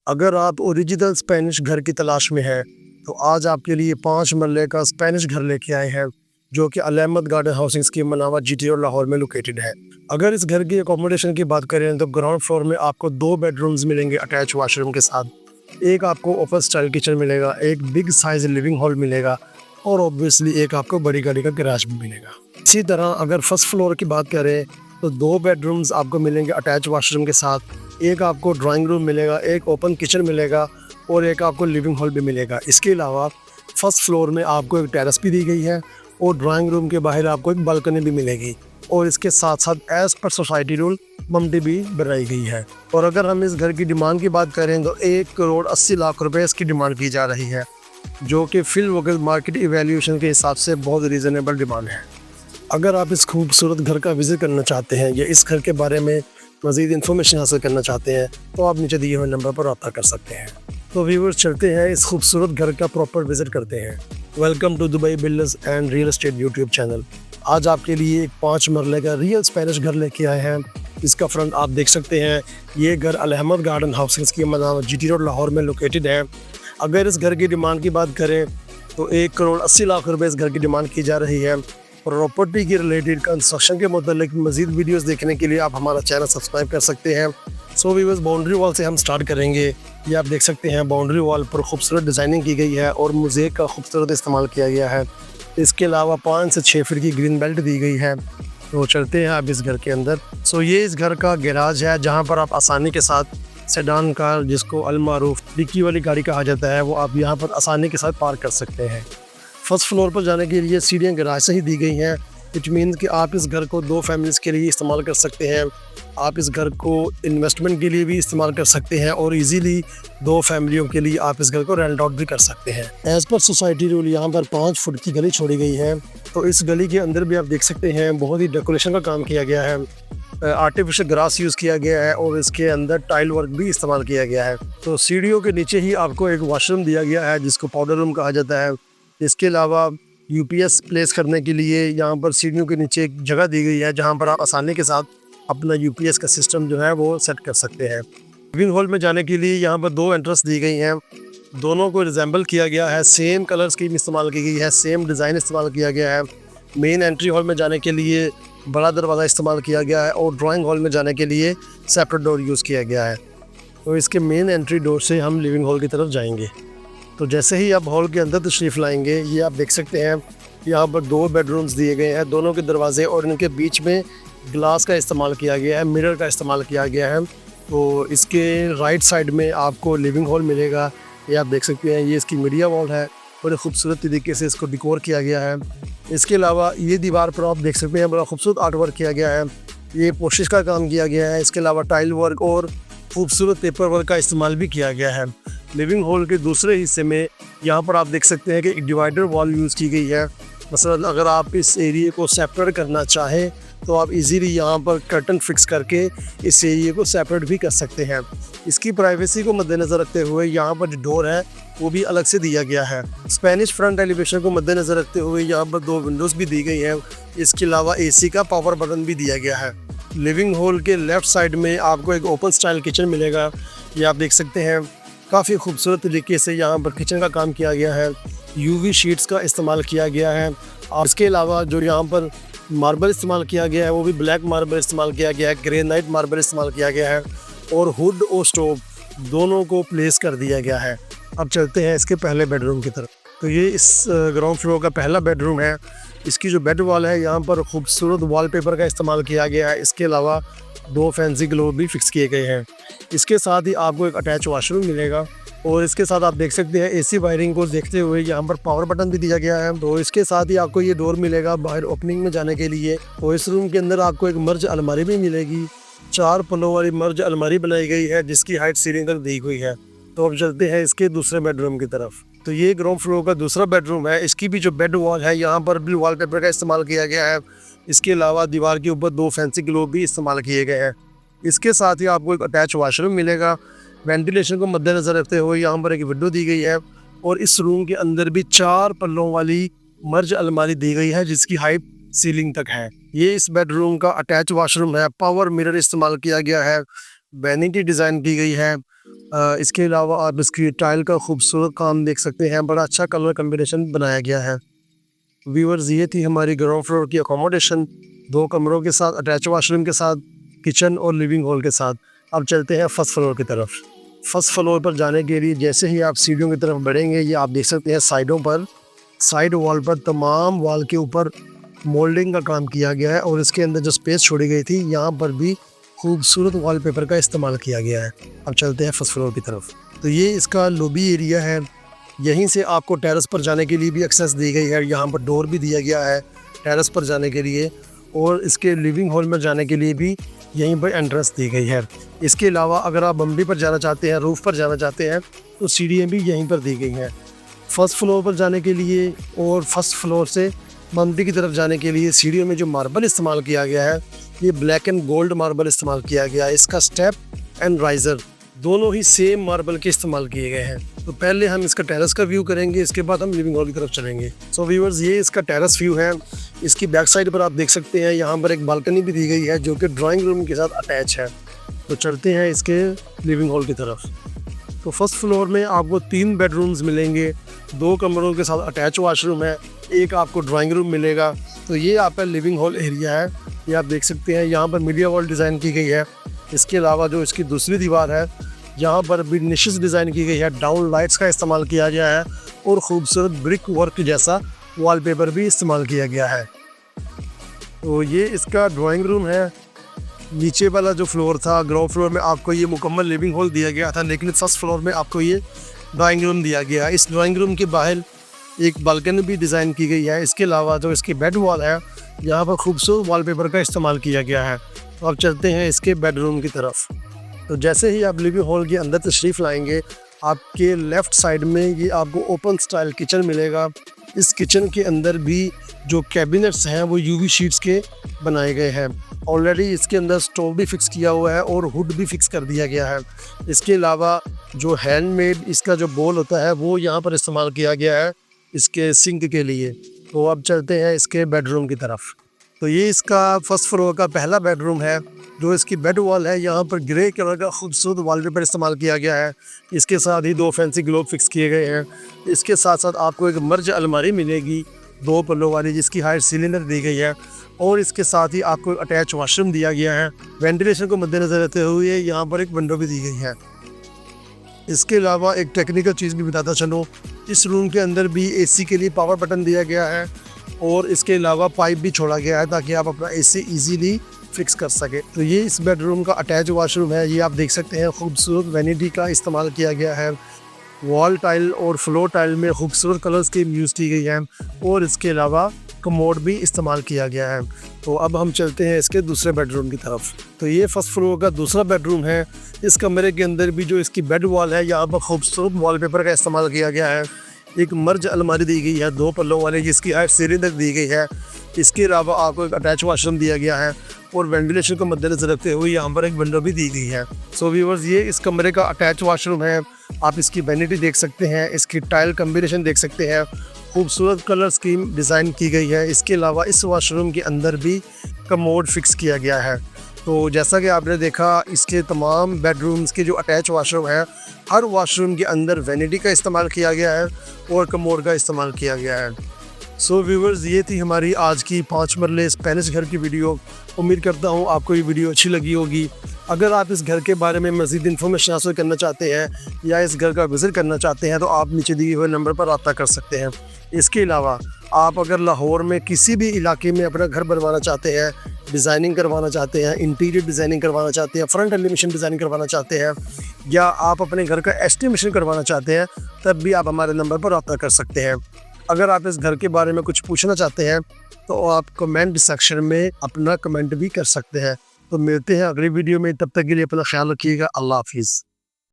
अगर आप original Spanish घर की तलाश में हैं, तो आज आपके लिए 5 मरले का स्पेनिश घर लेके आए हैं, जो कि अल अहमद गार्डन हाउसिंग स्कीम मनावा जीटी और लाहौर में लोकेटेड है। अगर इस घर की अकोमोडेशन की बात करें तो ग्राउंड फ्लोर में आपको 2 बेडरूम्स मिलेंगे अटैच वॉशरूम के साथ। एक आपको ओपन स्टाइल किचन मिलेगा, एक बिग साइज लिविंग हॉल मिलेगा और ऑब्वियसली एक आपको बड़ी गाड़ी का गैराज भी मिलेगा। इसी तरह अगर फर्स्ट फ्लोर की बात करें तो 2 बेडरूम्स आपको मिलेंगे अटैच वॉशरूम के साथ। एक आपको ड्राइंग रूम मिलेगा, एक ओपन किचन मिलेगा और एक आपको लिविंग हॉल भी मिलेगा। इसके अलावा फर्स्ट फ्लोर में आपको एक टेरेस भी दी गई है और ड्राइंग रूम के बाहर आपको एक बालकनी भी मिलेगी और इसके साथ साथ एज पर सोसाइटी रूल ममटी भी बनाई गई है। और अगर हम इस घर की डिमांड की बात करें तो 1,80,00,000 रुपये इसकी डिमांड की जा रही है, जो कि फिल वगैरह मार्केट इवैल्यूएशन के हिसाब से बहुत रीज़नेबल डिमांड है। अगर आप इस खूबसूरत घर का विज़िट करना चाहते हैं या इस घर के बारे में मज़ीद इन्फॉर्मेशन हासिल करना चाहते हैं तो आप नीचे दिए हुए नंबर पर रब्ता कर सकते हैं। तो व्यूअर्स, चलते हैं इस खूबसूरत घर का प्रॉपर विज़िट करते हैं। Welcome to Dubai builders and real estate YouTube channel. आज आपके लिए एक 5 मरले का रियल स्पेनिश घर लेके आए हैं। इसका फ्रंट आप देख सकते हैं। ये घर अल अहमद गार्डन हाउसिंग स्कीम मनावा जीटी रोड लाहौर में लोकेटेड है। अगर इस घर की डिमांड की बात करें तो 1,80,00,000 रुपये इस घर की डिमांड की जा रही है। प्रॉपर्टी के रिलेटेड कंस्ट्रक्शन के मतलब मज़ीद वीडियोस देखने के लिए आप हमारा चैनल सब्सक्राइब कर सकते हैं। सो व्यूअर्स, बाउंड्री वॉल से हम स्टार्ट करेंगे। ये आप देख सकते हैं, बाउंड्री वॉल पर खूबसूरत डिज़ाइनिंग की गई है और मोज़ेक का खूबसूरत इस्तेमाल किया गया है। इसके अलावा 5 से 6 फीट की ग्रीन बेल्ट दी गई है। तो चलते हैं अब इस घर के अंदर। सो ये इस घर का गैराज है, जहाँ पर आप आसानी के साथ सेडान कार, जिसको अलमारूफ डिक्की वाली गाड़ी कहा जाता है, वो आप यहाँ पर आसानी के साथ पार्क कर सकते हैं। फर्स्ट फ्लोर पर जाने के लिए सीढ़ियाँ गैराज से ही दी गई हैं। इट मीन्स कि आप इस घर को 2 फैमिलीज़ के लिए इस्तेमाल कर सकते हैं। आप इस घर को इन्वेस्टमेंट के लिए भी इस्तेमाल कर सकते हैं और इजीली 2 फैमिलियों के लिए आप इस घर को रेंट आउट भी कर सकते हैं। एज़ पर सोसाइटी रूल यहाँ पर 5 फुट की गली छोड़ी गई है। तो इस गली के अंदर भी आप देख सकते हैं, बहुत ही डेकोरेशन का काम किया गया है। आर्टिफिशियल ग्रास यूज़ किया गया है और इसके अंदर टाइल वर्क भी इस्तेमाल किया गया है। तो सीढ़ियों के नीचे ही आपको एक वॉशरूम दिया गया है, जिसको पाउडर रूम कहा जाता है। इसके अलावा यूपीएस प्लेस करने के लिए यहाँ पर सीढ़ियों के नीचे एक जगह दी गई है, जहाँ पर आप आसानी के साथ अपना यूपीएस का सिस्टम जो है वो सेट कर सकते हैं। लिविंग हॉल में जाने के लिए यहाँ पर 2 एंट्रेंस दी गई हैं। दोनों को रिजेंबल किया गया है, सेम कलर स्कीम इस्तेमाल की गई है, सेम डिज़ाइन इस्तेमाल किया गया है। मेन एंट्री हॉल में जाने के लिए बड़ा दरवाज़ा इस्तेमाल किया गया है और ड्राइंग हॉल में जाने के लिए सेपरेट डोर यूज़ किया गया है। तो इसके मेन एंट्री डोर से हम लिविंग हॉल की तरफ जाएंगे। तो जैसे ही आप हॉल के अंदर तशरीफ़ लाएंगे, ये आप देख सकते हैं, यहाँ पर 2 बेडरूम्स दिए गए हैं। दोनों के दरवाजे और इनके बीच में ग्लास का इस्तेमाल किया गया है, मिरर का इस्तेमाल किया गया है। तो इसके राइट साइड में आपको लिविंग हॉल मिलेगा। ये आप देख सकते हैं, ये इसकी मीडिया वॉल है, बड़े खूबसूरत तरीके से इसको डिकोर किया गया है। इसके अलावा ये दीवार पर आप देख सकते हैं, बड़ा खूबसूरत आर्ट वर्क किया गया है। ये पोशिश का काम किया गया है। इसके अलावा टाइल वर्क और खूबसूरत पेपर वर्क का इस्तेमाल भी किया गया है। लिविंग हॉल के दूसरे हिस्से में यहाँ पर आप देख सकते हैं कि एक डिवाइडर वॉल यूज़ की गई है। मसलन अगर आप इस एरिया को सेपरेट करना चाहें तो आप इजीली यहाँ पर कर्टन फिक्स करके इस एरिया को सेपरेट भी कर सकते हैं। इसकी प्राइवेसी को मद्देनज़र रखते हुए यहाँ पर जो डोर है वो भी अलग से दिया गया है। स्पेनिश फ्रंट एलिवेशन को मद्देनज़र रखते हुए यहाँ पर 2 विंडोज़ भी दी गई हैं। इसके अलावा एसी का पावर बटन भी दिया गया है। लिविंग हॉल के लेफ़्ट साइड में आपको एक ओपन स्टाइल किचन मिलेगा। ये आप देख सकते हैं, काफ़ी खूबसूरत तरीके से यहाँ पर किचन का काम किया गया है। यूवी शीट्स का इस्तेमाल किया गया है और इसके अलावा जो यहाँ पर मार्बल इस्तेमाल किया गया है वो भी ब्लैक मार्बल इस्तेमाल किया गया है, ग्रेनाइट मार्बल इस्तेमाल किया गया है और हुड और स्टोव दोनों को प्लेस कर दिया गया है। अब चलते हैं इसके पहले बेडरूम की तरफ। तो ये इस ग्राउंड फ्लोर का पहला बेडरूम है। इसकी जो बेड वॉल है, यहाँ पर खूबसूरत वॉलपेपर का इस्तेमाल किया गया है। इसके अलावा 2 फैंसी ग्लोब भी फिक्स किए गए हैं। इसके साथ ही आपको एक अटैच वॉशरूम मिलेगा और इसके साथ आप देख सकते हैं एसी वायरिंग को देखते हुए यहाँ पर पावर बटन भी दिया गया है। तो इसके साथ ही आपको ये डोर मिलेगा बाहर ओपनिंग में जाने के लिए। तो इस रूम के अंदर आपको एक मर्ज अलमारी भी मिलेगी। 4 पन्नों वाली मर्ज अलमारी बनाई गई है, जिसकी हाइट सीलिंग तक दी हुई है। तो अब चलते हैं इसके दूसरे बेडरूम की तरफ। तो ये ग्राउंड फ्लोर का दूसरा बेडरूम है। इसकी भी जो बेड वॉल है, यहाँ पर भी वॉलपेपर का इस्तेमाल किया गया है। इसके अलावा दीवार के ऊपर 2 फैंसी ग्लोब भी इस्तेमाल किए गए हैं। इसके साथ ही आपको एक अटैच वॉशरूम मिलेगा। वेंटिलेशन को मद्देनज़र रखते हुए यहाँ पर एक विंडो दी गई है और इस रूम के अंदर भी 4 पल्लों वाली मर्ज अलमारी दी गई है, जिसकी हाइट सीलिंग तक है। ये इस बेडरूम का अटैच वॉशरूम है। पावर मिरर इस्तेमाल किया गया है, वैनिटी डिज़ाइन की गई है। इसके अलावा आप इसकी टाइल का खूबसूरत काम देख सकते हैं, बड़ा अच्छा कलर कम्बिनेशन बनाया गया है। व्यूअर्स, ये थी हमारी ग्राउंड फ्लोर की अकोमोडेशन, 2 कमरों के साथ, अटैच वाशरूम के साथ, किचन और लिविंग हॉल के साथ। अब चलते हैं फर्स्ट फ्लोर की तरफ। फर्स्ट फ्लोर पर जाने के लिए जैसे ही आप सीढ़ियों की तरफ बढ़ेंगे, ये आप देख सकते हैं साइडों पर, साइड वॉल पर तमाम वॉल के ऊपर मोल्डिंग का काम किया गया है और इसके अंदर जो स्पेस छोड़ी गई थी, यहाँ पर भी खूबसूरत वॉलपेपर का इस्तेमाल किया गया है। अब चलते हैं फर्स्ट फ्लोर की तरफ। तो ये इसका लॉबी एरिया है, यहीं से आपको टेरेस पर जाने के लिए भी एक्सेस दी गई है। यहाँ पर डोर भी दिया गया है टेरेस पर जाने के लिए, और इसके लिविंग हॉल में जाने के लिए भी यहीं पर एंट्रेंस दी गई है। इसके अलावा अगर आप बम्बी पर जाना चाहते हैं, रूफ़ पर जाना चाहते हैं, तो सीढ़ियाँ भी यहीं पर दी गई हैं। फर्स्ट फ्लोर पर जाने के लिए और फर्स्ट फ्लोर से बम्बी की तरफ जाने के लिए सीढ़ियों में जो मार्बल इस्तेमाल किया गया है, ये ब्लैक एंड गोल्ड मार्बल इस्तेमाल किया गया है। इसका स्टेप एंड राइज़र दोनों ही सेम मार्बल के इस्तेमाल किए गए हैं। तो पहले हम इसका टेरेस का व्यू करेंगे, इसके बाद हम लिविंग हॉल की तरफ चलेंगे। सो व्यूअर्स, ये इसका टेरेस व्यू है। इसकी बैक साइड पर आप देख सकते हैं, यहाँ पर एक बालकनी भी दी गई है जो कि ड्राइंग रूम के साथ अटैच है। तो चलते हैं इसके लिविंग हॉल की तरफ। तो फर्स्ट फ्लोर में आपको 3 बेडरूम्स मिलेंगे, 2 कमरों के साथ अटैच वाशरूम है, एक आपको ड्राइंग रूम मिलेगा। तो ये आपका लिविंग हॉल एरिया है, ये आप देख सकते हैं। यहाँ पर मीडिया वॉल डिज़ाइन की गई है। इसके अलावा जो इसकी दूसरी दीवार है, यहाँ पर भी निशिस डिज़ाइन की गई है, डाउन लाइट्स का इस्तेमाल किया गया है और ख़ूबसूरत ब्रिक वर्क जैसा वॉलपेपर भी इस्तेमाल किया गया है। तो ये इसका ड्राइंग रूम है। नीचे वाला जो फ्लोर था, ग्राउंड फ्लोर में आपको ये मुकम्मल लिविंग हॉल दिया गया था, लेकिन फर्स्ट फ्लोर में आपको ये ड्राइंग रूम दिया गया है। इस ड्राइंग रूम के बाहर एक बालकनी भी डिज़ाइन की गई है। इसके अलावा जो इसकी बेड वॉल है, यहाँ पर खूबसूरत वॉलपेपर का इस्तेमाल किया गया है। तो अब चलते हैं इसके बेडरूम की तरफ। तो जैसे ही आप लिविंग हॉल के अंदर तशरीफ़ लाएंगे, आपके लेफ़्ट साइड में ये आपको ओपन स्टाइल किचन मिलेगा। इस किचन के अंदर भी जो कैबिनेट्स हैं वो यूवी शीट्स के बनाए गए हैं। ऑलरेडी इसके अंदर स्टोव भी फिक्स किया हुआ है और हुड भी फिक्स कर दिया गया है। इसके अलावा जो हैंडमेड इसका जो बोल होता है, वो यहाँ पर इस्तेमाल किया गया है इसके सिंक के लिए। तो अब चलते हैं इसके बेडरूम की तरफ। तो ये इसका फर्स्ट फ्लोर का पहला बेडरूम है। जो इसकी बेड वॉल है, यहाँ पर ग्रे कलर का खूबसूरत वॉलपेपर इस्तेमाल किया गया है। इसके साथ ही 2 फैंसी ग्लोब फिक्स किए गए हैं। इसके साथ साथ आपको एक मर्ज अलमारी मिलेगी 2 पल्लों वाली, जिसकी हाइट सिलेंडर दी गई है, और इसके साथ ही आपको अटैच वॉशरूम दिया गया है। वेंटिलेशन को मद्देनज़र रखते हुए यहाँ पर एक विंडो भी दी गई है। इसके अलावा एक टेक्निकल चीज़ भी बताता चलूँ, इस रूम के अंदर भी एसी के लिए पावर बटन दिया गया है और इसके अलावा पाइप भी छोड़ा गया है ताकि आप अपना एसी इजीली फिक्स कर सके। तो ये इस बेडरूम का अटैच वॉशरूम है। ये आप देख सकते हैं, खूबसूरत वैनिटी का इस्तेमाल किया गया है। वॉल टाइल और फ्लोर टाइल में खूबसूरत कलर्स की यूज़ की गई है और इसके अलावा कमोड भी इस्तेमाल किया गया है। तो अब हम चलते हैं इसके दूसरे बेडरूम की तरफ। तो ये फर्स्ट फ्लोर का दूसरा बेडरूम है। इस कमरे के अंदर भी जो इसकी बेड वॉल है, यहाँ पर खूबसूरत वॉलपेपर का इस्तेमाल किया गया है। एक मर्ज अलमारी दी गई है 2 पल्लों वाली, जिसकी हाइट सीढ़ी तक दी गई है। इसके अलावा आपको एक अटैच वॉशरूम दिया गया है और वेंटिलेशन को मद्देनज़र रखते हुए यहाँ पर एक विंडो भी दी गई है। सो व्यूअर्स, ये इस कमरे का अटैच वॉशरूम है। आप इसकी वैनिटी देख सकते हैं, इसकी टाइल कम्बिनेशन देख सकते हैं, खूबसूरत कलर स्कीम डिज़ाइन की गई है। इसके अलावा इस वॉशरूम के अंदर भी कमोड फिक्स किया गया है। तो जैसा कि आपने देखा, इसके तमाम बेडरूम्स के जो अटैच वॉशरूम है, हर वॉशरूम के अंदर वैनिटी का इस्तेमाल किया गया है और कमोड का इस्तेमाल किया गया है। सो व्यूवर्स, ये थी हमारी आज की 5 मरले स्पेनिश घर की वीडियो। उम्मीद करता हूँ आपको ये वीडियो अच्छी लगी होगी। अगर आप इस घर के बारे में मज़ीद इन्फॉर्मेशन हासिल करना चाहते हैं या इस घर का विज़िट करना चाहते हैं, तो आप नीचे दिए हुए नंबर पर रब्ता कर सकते हैं। इसके अलावा आप अगर लाहौर में किसी भी इलाके में अपना घर बनवाना चाहते हैं, डिज़ाइनिंग करवाना चाहते हैं, इंटीरियर डिज़ाइनिंग करवाना चाहते हैं, फ्रंट एलिवेशन डिज़ाइनिंग करवाना चाहते हैं, या आप अपने घर का एस्टिमेशन करवाना चाहते हैं, तब भी आप हमारे नंबर पर रब्ता कर सकते हैं। अगर आप इस घर के बारे में कुछ पूछना चाहते हैं, तो आप कमेंट सेक्शन में अपना कमेंट भी कर सकते हैं। तो मिलते हैं अगली वीडियो में, तब तक के लिए अपना ख्याल रखिएगा। अल्लाह हाफिज़।